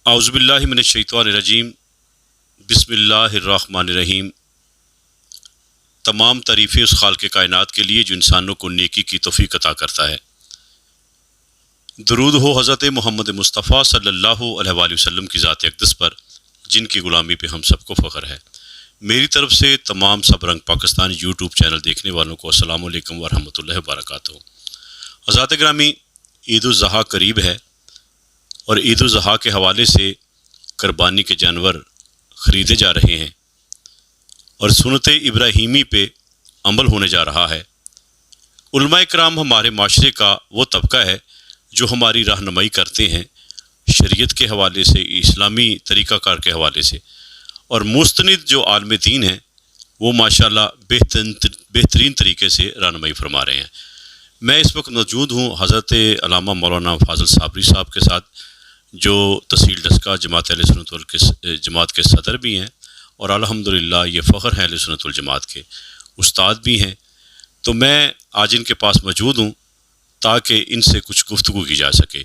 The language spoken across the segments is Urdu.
اعوذ باللہ من الشیطان الرجیم بسم اللہ الرحمن الرحیم۔ تمام تعریفیں اس خالق کائنات کے لیے جو انسانوں کو نیکی کی توفیق عطا کرتا ہے۔ درود ہو حضرت محمد مصطفیٰ صلی اللہ علیہ وآلہ وسلم کی ذات اقدس پر، جن کی غلامی پہ ہم سب کو فخر ہے۔ میری طرف سے تمام سب رنگ پاکستان یوٹیوب چینل دیکھنے والوں کو السلام علیکم ورحمۃ اللہ وبرکاتہ۔ حضرات گرامی، عید الاضحیٰ قریب ہے اور عید الاضحیٰ کے حوالے سے قربانی کے جانور خریدے جا رہے ہیں اور سنت ابراہیمی پہ عمل ہونے جا رہا ہے۔ علماء کرام ہمارے معاشرے کا وہ طبقہ ہے جو ہماری رہنمائی کرتے ہیں شریعت کے حوالے سے، اسلامی طریقہ کار کے حوالے سے، اور مستند جو عالم دین ہیں وہ ماشاءاللہ بہترین طریقے سے رہنمائی فرما رہے ہیں۔ میں اس وقت موجود ہوں حضرت علامہ مولانا فاضل صابری صاحب کے ساتھ، جو تحصیل ڈسکہ جماعت اہل سنت والجماعت کے صدر بھی ہیں اور الحمدللہ یہ فخر ہے اہل سنت والجماعت کے استاد بھی ہیں۔ تو میں آج ان کے پاس موجود ہوں تاکہ ان سے کچھ گفتگو کی جا سکے۔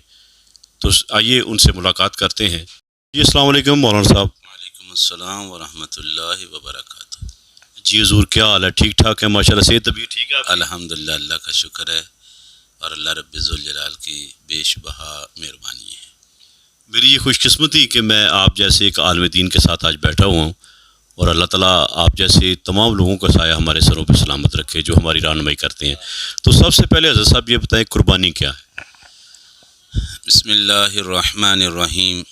تو آئیے ان سے ملاقات کرتے ہیں۔ جی السلام علیکم مولانا صاحب۔ وعلیکم السلام ورحمۃ اللہ وبرکاتہ۔ جی حضور، کیا حال ہے؟ ٹھیک ٹھاک ہے ماشاءاللہ؟ صحت طبیعت ٹھیک ہے؟ الحمدللہ، اللہ کا شکر ہے اور اللہ رب ذوالجلال کی بیش بہا مہربانی ہے۔ میری یہ خوش قسمتی کہ میں آپ جیسے ایک عالم دین کے ساتھ آج بیٹھا ہوا ہوں، اور اللہ تعالیٰ آپ جیسے تمام لوگوں کا سایہ ہمارے سروں پہ سلامت رکھے جو ہماری رہنمائی کرتے ہیں۔ تو سب سے پہلے حضرت صاحب یہ بتائیں قربانی کیا ہے؟ بسم اللہ الرحمن الرحیم،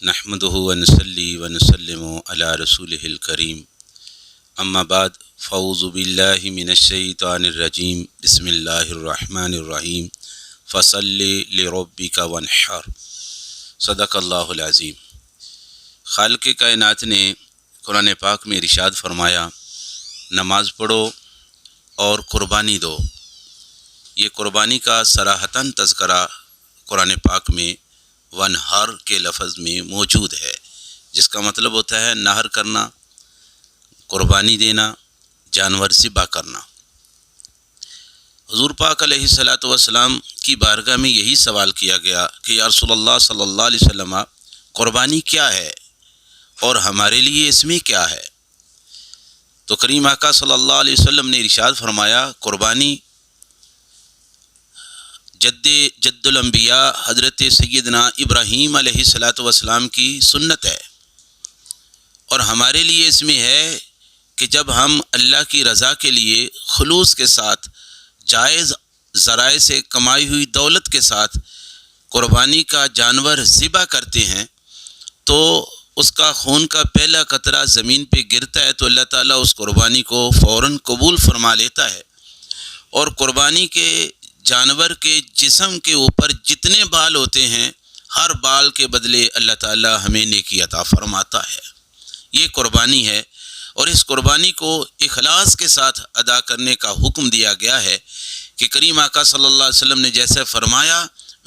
نحمدہ ونصلی ونسلم علی رسولہ الکریم، اما بعد، فاعوذ باللہ من الشیطان الرجیم، بسم اللہ الرحمن الرحیم، فصلی لربک وانحر، صدق اللہ العظیم۔ خالق کائنات نے قرآن پاک میں ارشاد فرمایا، نماز پڑھو اور قربانی دو۔ یہ قربانی کا صراحتاً تذکرہ قرآن پاک میں ونحر کے لفظ میں موجود ہے، جس کا مطلب ہوتا ہے نہر کرنا، قربانی دینا، جانور ذبح کرنا۔ حضور پاک علیہ الصلاۃ والسلام کی بارگاہ میں یہی سوال کیا گیا کہ یا رسول اللہ صلی اللہ علیہ وسلم، قربانی کیا ہے اور ہمارے لیے اس میں کیا ہے؟ تو کریم آقا صلی اللہ علیہ وسلم نے ارشاد فرمایا، قربانی جد الانبیاء حضرت سیدنا ابراہیم علیہ الصلاۃ والسلام کی سنت ہے، اور ہمارے لیے اس میں ہے کہ جب ہم اللہ کی رضا کے لیے خلوص کے ساتھ جائز ذرائع سے کمائی ہوئی دولت کے ساتھ قربانی کا جانور ذبح کرتے ہیں، تو اس کا خون کا پہلا قطرہ زمین پہ گرتا ہے تو اللہ تعالیٰ اس قربانی کو فوراً قبول فرما لیتا ہے، اور قربانی کے جانور کے جسم کے اوپر جتنے بال ہوتے ہیں، ہر بال کے بدلے اللہ تعالیٰ ہمیں نیکی عطا فرماتا ہے۔ یہ قربانی ہے، اور اس قربانی کو اخلاص کے ساتھ ادا کرنے کا حکم دیا گیا ہے کہ کریم آقا صلی اللہ علیہ وسلم نے جیسے فرمایا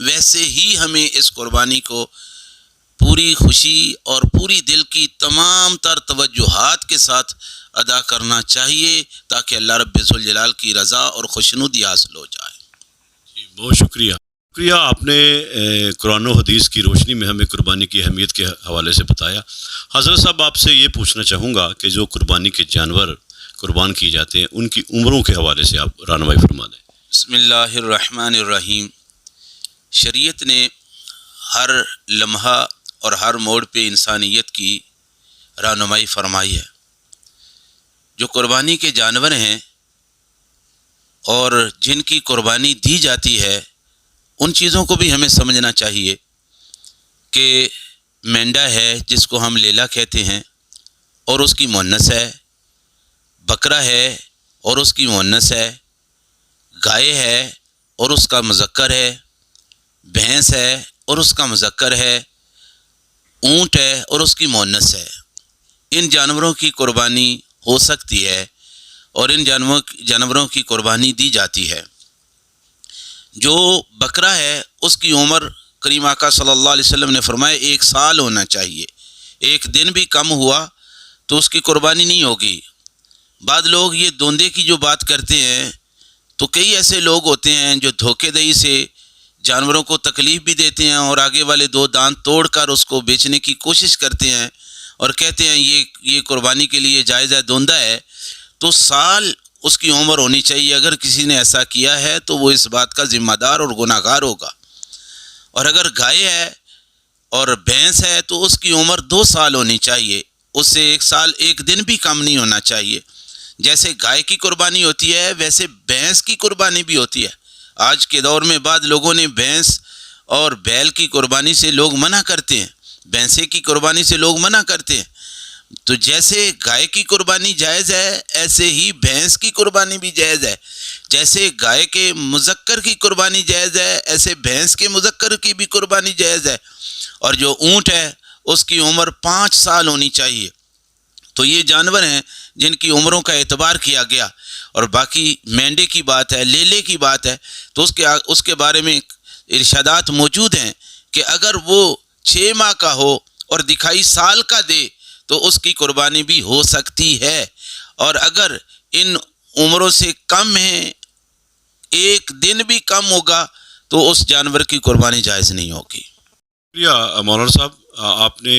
ویسے ہی ہمیں اس قربانی کو پوری خوشی اور پوری دل کی تمام تر توجہات کے ساتھ ادا کرنا چاہیے، تاکہ اللہ رب ذوالجلال کی رضا اور خوشنودی حاصل ہو جائے۔ جی بہت شکریہ۔ آپ نے قرآن و حدیث کی روشنی میں ہمیں قربانی کی اہمیت کے حوالے سے بتایا۔ حضرت صاحب، آپ سے یہ پوچھنا چاہوں گا کہ جو قربانی کے جانور قربان کیے جاتے ہیں ان کی عمروں کے حوالے سے آپ رہنمائی فرما دیں۔ بسم اللہ الرحمن الرحیم۔ شریعت نے ہر لمحہ اور ہر موڑ پہ انسانیت کی رہنمائی فرمائی ہے۔ جو قربانی کے جانور ہیں اور جن کی قربانی دی جاتی ہے، ان چیزوں کو بھی ہمیں سمجھنا چاہیے کہ مینڈا ہے جس کو ہم لیلا کہتے ہیں اور اس کی مؤنث ہے، بکرا ہے اور اس کی مؤنث ہے، گائے ہے اور اس کا مذکر ہے، بھینس ہے اور اس کا مذکر ہے، اونٹ ہے اور اس کی مؤنث ہے۔ ان جانوروں کی قربانی ہو سکتی ہے اور ان جانوروں کی قربانی دی جاتی ہے۔ جو بکرا ہے اس کی عمر کریم آقا صلی اللہ علیہ وسلم نے فرمایا 1 سال ہونا چاہیے، 1 دن بھی کم ہوا تو اس کی قربانی نہیں ہوگی۔ بعض لوگ یہ دوندے کی جو بات کرتے ہیں، تو کئی ایسے لوگ ہوتے ہیں جو دھوکے دہی سے جانوروں کو تکلیف بھی دیتے ہیں اور آگے والے 2 دانت توڑ کر اس کو بیچنے کی کوشش کرتے ہیں اور کہتے ہیں یہ قربانی کے لیے جائز ہے، دوندہ ہے، تو سال اس کی عمر ہونی چاہیے۔ اگر کسی نے ایسا کیا ہے تو وہ اس بات کا ذمہ دار اور گناہ گار ہوگا۔ اور اگر گائے ہے اور بھینس ہے تو اس کی عمر 2 سال ہونی چاہیے، اس سے 1 سال 1 دن بھی کم نہیں ہونا چاہیے۔ جیسے گائے کی قربانی ہوتی ہے ویسے بھینس کی قربانی بھی ہوتی ہے۔ آج کے دور میں بعض لوگوں نے بھینس اور بیل کی قربانی سے لوگ منع کرتے ہیں، بھینسے کی قربانی سے لوگ منع کرتے ہیں۔ تو جیسے گائے کی قربانی جائز ہے ایسے ہی بھینس کی قربانی بھی جائز ہے، جیسے گائے کے مذکر کی قربانی جائز ہے ایسے بھینس کے مذکر کی بھی قربانی جائز ہے۔ اور جو اونٹ ہے اس کی عمر 5 سال ہونی چاہیے۔ تو یہ جانور ہیں جن کی عمروں کا اعتبار کیا گیا۔ اور باقی مینڈے کی بات ہے، لیلے کی بات ہے، تو اس کے بارے میں ارشادات موجود ہیں کہ اگر وہ 6 ماہ کا ہو اور دکھائی سال کا دے تو اس کی قربانی بھی ہو سکتی ہے، اور اگر ان عمروں سے کم ہیں، 1 دن بھی کم ہوگا تو اس جانور کی قربانی جائز نہیں ہوگی۔ شکریہ مولانا صاحب، آپ نے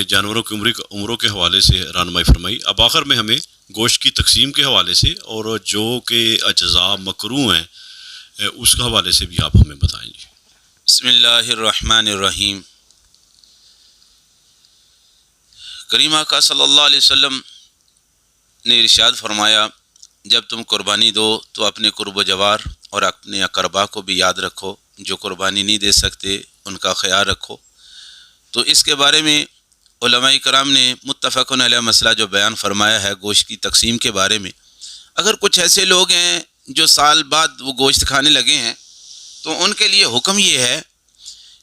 جانوروں کی عمروں کے حوالے سے رہنمائی فرمائی۔ اب آخر میں ہمیں گوشت کی تقسیم کے حوالے سے اور جو کہ اجزاء مکروہ ہیں اس کے حوالے سے بھی آپ ہمیں بتائیں جی۔ بسم اللہ الرحمن الرحیم۔ کریم آقا صلی اللہ علیہ وسلم نے ارشاد فرمایا، جب تم قربانی دو تو اپنے قرب و جوار اور اپنے اقربا کو بھی یاد رکھو، جو قربانی نہیں دے سکتے ان کا خیال رکھو۔ تو اس کے بارے میں علماء کرام نے متفقن علیہ مسئلہ جو بیان فرمایا ہے گوشت کی تقسیم کے بارے میں، اگر کچھ ایسے لوگ ہیں جو سال بعد وہ گوشت کھانے لگے ہیں تو ان کے لیے حکم یہ ہے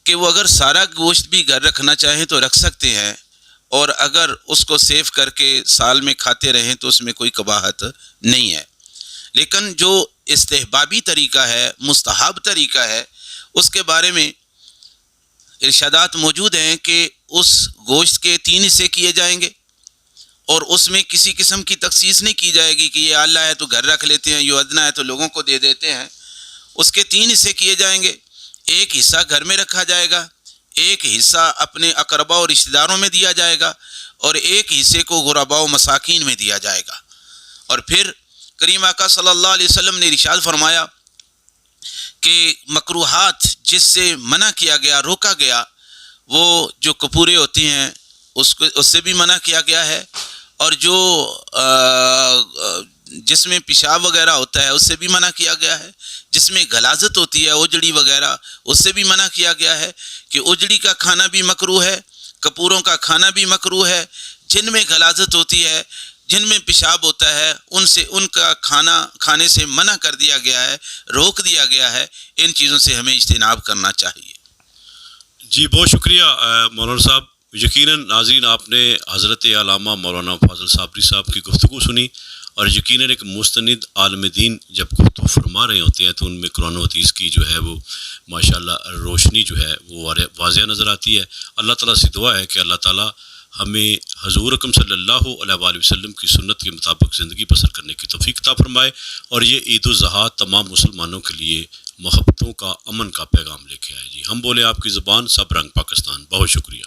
کہ وہ اگر سارا گوشت بھی گھر رکھنا چاہیں تو رکھ سکتے ہیں، اور اگر اس کو سیو کر کے سال میں کھاتے رہیں تو اس میں کوئی قباحت نہیں ہے۔ لیکن جو استحبابی طریقہ ہے، مستحب طریقہ ہے، اس کے بارے میں ارشادات موجود ہیں کہ اس گوشت کے 3 حصے کیے جائیں گے، اور اس میں کسی قسم کی تخصیص نہیں کی جائے گی کہ یہ اللہ ہے تو گھر رکھ لیتے ہیں، یہ ادنا ہے تو لوگوں کو دے دیتے ہیں۔ اس کے 3 حصے کیے جائیں گے، 1 حصہ گھر میں رکھا جائے گا، 1 حصہ اپنے اقربا اور رشتہ داروں میں دیا جائے گا، اور 1 حصے کو غرباء و مساکین میں دیا جائے گا۔ اور پھر کریم آقا صلی اللہ علیہ وسلم نے ارشاد فرمایا کہ مکروہات جس سے منع کیا گیا، روکا گیا، وہ جو کپورے ہوتے ہیں اس سے بھی منع کیا گیا ہے، اور جو جس میں پیشاب وغیرہ ہوتا ہے اس سے بھی منع کیا گیا ہے، جس میں غلاظت ہوتی ہے اجڑی وغیرہ اس سے بھی منع کیا گیا ہے کہ اجڑی کا کھانا بھی مکروہ ہے، کپوروں کا کھانا بھی مکروہ ہے، جن میں غلاظت ہوتی ہے، جن میں پیشاب ہوتا ہے ان کا کھانا کھانے سے منع کر دیا گیا ہے، روک دیا گیا ہے۔ ان چیزوں سے ہمیں اجتناب کرنا چاہیے۔ جی بہت شکریہ مولانا صاحب۔ یقیناً ناظرین آپ نے حضرت علامہ مولانا فاضل صابری صاحب کی گفتگو سنی، اور یقیناً ایک مستند عالم دین جب گفتگو فرما رہے ہوتے ہیں تو ان میں قرآن و حدیث کی جو ہے وہ ماشاءاللہ روشنی جو ہے وہ واضح نظر آتی ہے۔ اللہ تعالیٰ سے دعا ہے کہ اللہ تعالیٰ ہمیں حضور اکرم صلی اللہ علیہ وآلہ وسلم کی سنت کے مطابق زندگی بسر کرنے کی توفیق عطا فرمائے، اور یہ عید الاضحیٰ تمام مسلمانوں کے لیے محبتوں کا، امن کا پیغام لے کے آئے۔ جی ہم بولے آپ کی زبان، سب رنگ پاکستان۔ بہت شکریہ۔